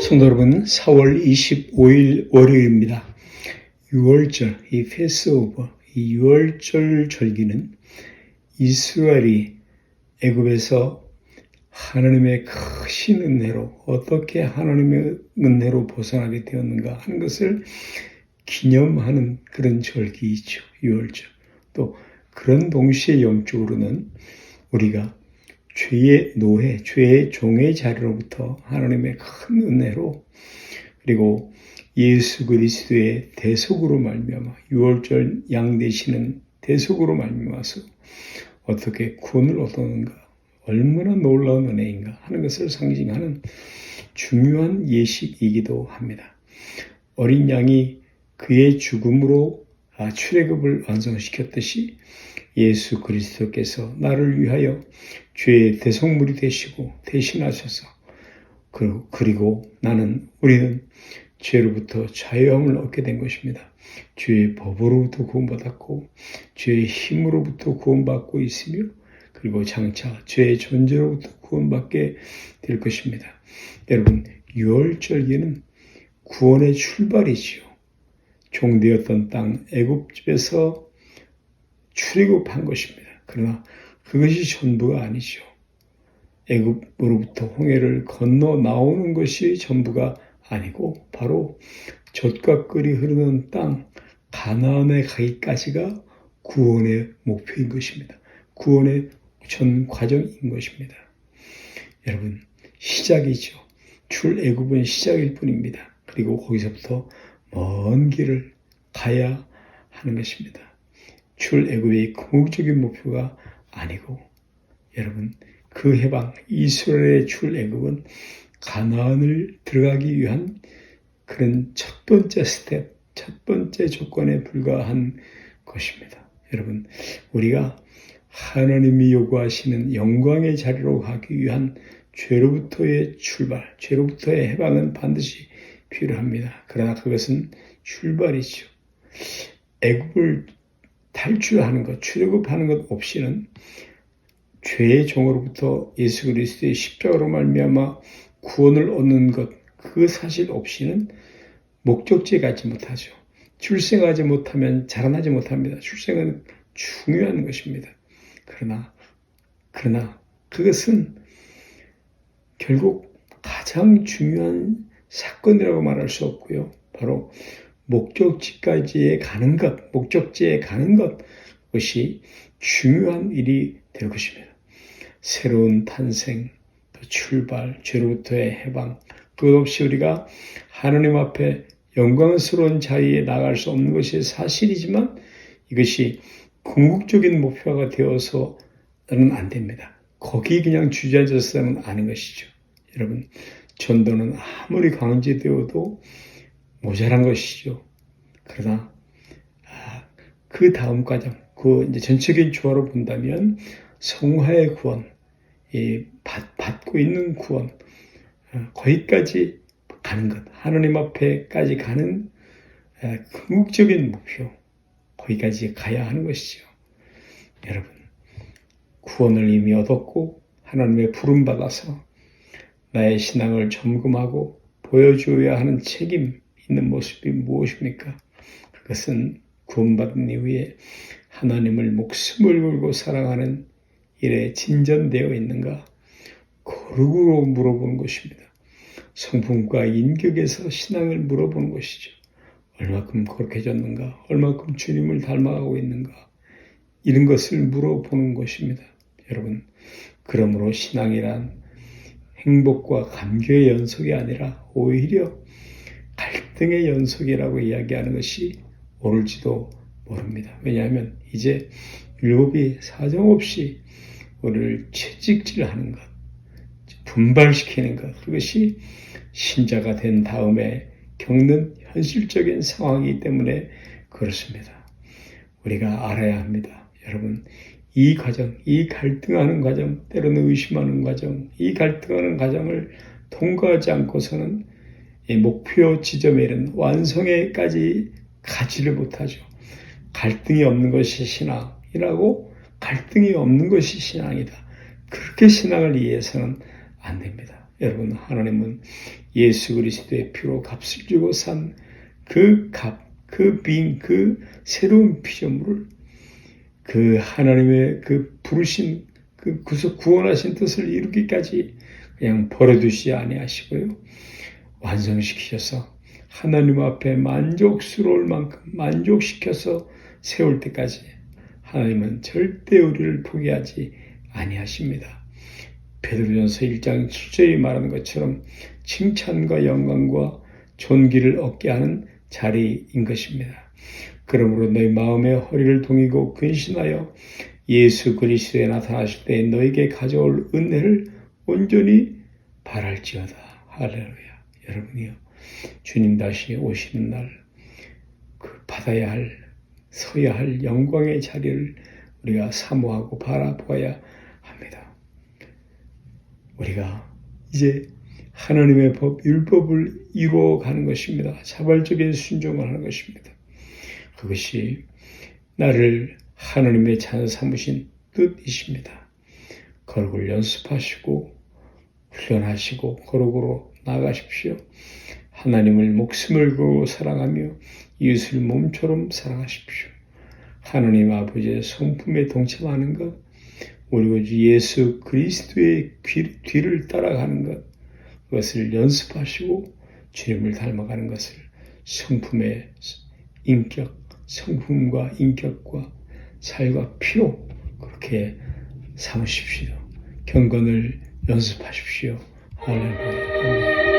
성도 여러분, 4월 25일 월요일입니다. 6월절, 이 패스오버, 이 6월절 절기는 이스라엘이 애굽에서 하나님의 크신 은혜로 어떻게 하나님의 은혜로 벗어나게 되었는가 하는 것을 기념하는 그런 절기이죠. 6월절. 또 그런 동시에 영적으로는 우리가 죄의 노예, 죄의 종의 자리로부터 하나님의 큰 은혜로 그리고 예수 그리스도의 대속으로 말미암아 6월절 양 되시는 대속으로 말미암아서 어떻게 구원을 얻었는가, 얼마나 놀라운 은혜인가 하는 것을 상징하는 중요한 예식이기도 합니다. 어린 양이 그의 죽음으로 출애굽을 완성시켰듯이 예수 그리스도께서 나를 위하여 죄의 대속물이 되시고 대신하셔서 그리고 우리는 죄로부터 자유함을 얻게 된 것입니다. 죄의 법으로부터 구원받았고 죄의 힘으로부터 구원받고 있으며 그리고 장차 죄의 존재로부터 구원받게 될 것입니다. 여러분, 6월절기는 구원의 출발이지요. 종되었던 땅 애굽집에서 출애굽한 것입니다. 그러나 그것이 전부가 아니죠. 애굽으로부터 홍해를 건너 나오는 것이 전부가 아니고 바로 젖과 꿀이 흐르는 땅 가나안에 가기까지가 구원의 목표인 것입니다. 구원의 전 과정인 것입니다. 여러분, 시작이죠. 출애굽은 시작일 뿐입니다. 그리고 거기서부터 먼 길을 가야 하는 것입니다. 출애굽의 궁극적인 목표가 아니고 여러분, 그 해방 이스라엘의 출애굽은 가나안을 들어가기 위한 그런 첫 번째 스텝, 첫 번째 조건에 불과한 것입니다. 여러분, 우리가 하나님이 요구하시는 영광의 자리로 가기 위한 죄로부터의 출발, 죄로부터의 해방은 반드시 필요합니다. 그러나 그것은 출발이죠. 애굽을 탈출하는 것, 출애굽하는 것 없이는 죄의 종으로부터 예수 그리스도의 십자가로 말미암아 구원을 얻는 것, 그 사실 없이는 목적지에 가지 못하죠. 출생하지 못하면 자라나지 못합니다. 출생은 중요한 것입니다. 그러나 그것은 결국 가장 중요한 사건이라고 말할 수 없고요. 바로 목적지에 가는 것, 그것이 중요한 일이 될 것입니다. 새로운 탄생, 출발, 죄로부터의 해방, 그것 없이 우리가 하나님 앞에 영광스러운 자리에 나갈 수 없는 것이 사실이지만 이것이 궁극적인 목표가 되어서는 안 됩니다. 거기 그냥 주저앉아서는 아닌 것이죠. 여러분, 전도는 아무리 강제되어도 모자란 것이죠. 그러나 그 다음 과정, 이제 전체적인 조화로 본다면 성화의 구원, 받고 있는 구원, 거기까지 가는 것, 하나님 앞에까지 가는 궁극적인 목표, 거기까지 가야 하는 것이죠. 여러분, 구원을 이미 얻었고 하나님의 부름받아서 나의 신앙을 점검하고 보여줘야 하는 책임 있는 모습이 무엇입니까? 그것은 구원받은 이후에 하나님을 목숨을 걸고 사랑하는 일에 진전되어 있는가? 거룩으로 물어보는 것입니다. 성품과 인격에서 신앙을 물어보는 것이죠. 얼마큼 거룩해졌는가? 얼마큼 주님을 닮아가고 있는가? 이런 것을 물어보는 것입니다. 여러분, 그러므로 신앙이란 행복과 감격의 연속이 아니라 오히려 갈등의 연속이라고 이야기하는 것이 옳을지도 모릅니다. 왜냐하면 이제 율법이 사정없이 우리를 채찍질하는 것, 분발시키는 것, 그것이 신자가 된 다음에 겪는 현실적인 상황이기 때문에 그렇습니다. 우리가 알아야 합니다. 여러분, 이 과정, 이 갈등하는 과정, 때로는 의심하는 과정, 이 갈등하는 과정을 통과하지 않고서는 이 목표 지점에 이른 완성에까지 가지를 못하죠. 갈등이 없는 것이 신앙이라고 갈등이 없는 것이 신앙이다. 그렇게 신앙을 이해해서는 안 됩니다. 여러분, 하나님은 예수 그리스도의 피로 값을 주고 산 그 값, 그 빈, 그 새로운 피조물을 그 하나님의 그 부르신 그 구원하신 뜻을 이루기까지 그냥 버려두시지 아니하시고요. 완성시키셔서 하나님 앞에 만족스러울 만큼 만족시켜서 세울 때까지 하나님은 절대 우리를 포기하지 아니하십니다. 베드로전서 1장 7절이 말하는 것처럼 칭찬과 영광과 존귀를 얻게 하는 자리인 것입니다. 그러므로 너희 마음의 허리를 동이고 근신하여 예수 그리스도에 나타나실 때 너에게 가져올 은혜를 온전히 바랄지어다. 할렐루야. 여러분이요, 주님 다시 오시는 날 그 받아야 할, 서야 할 영광의 자리를 우리가 사모하고 바라보아야 합니다. 우리가 이제 하나님의 법, 율법을 이루어가는 것입니다. 자발적인 순종을 하는 것입니다. 그것이 나를 하나님의 자녀 삼으신 뜻이십니다. 거룩을 연습하시고 훈련하시고 거룩으로 나아가십시오. 하나님을 목숨을 걸고 사랑하며 이웃을 몸처럼 사랑하십시오. 하나님 아버지의 성품에 동참하는 것, 우리 주 예수 그리스도의 뒤를 따라가는 것, 그것을 연습하시고 주님을 닮아가는 것을 성품의 인격, 성품과 인격과 살과 피로 그렇게 삼으십시오. 경건을 연습하십시오. 할렐루야.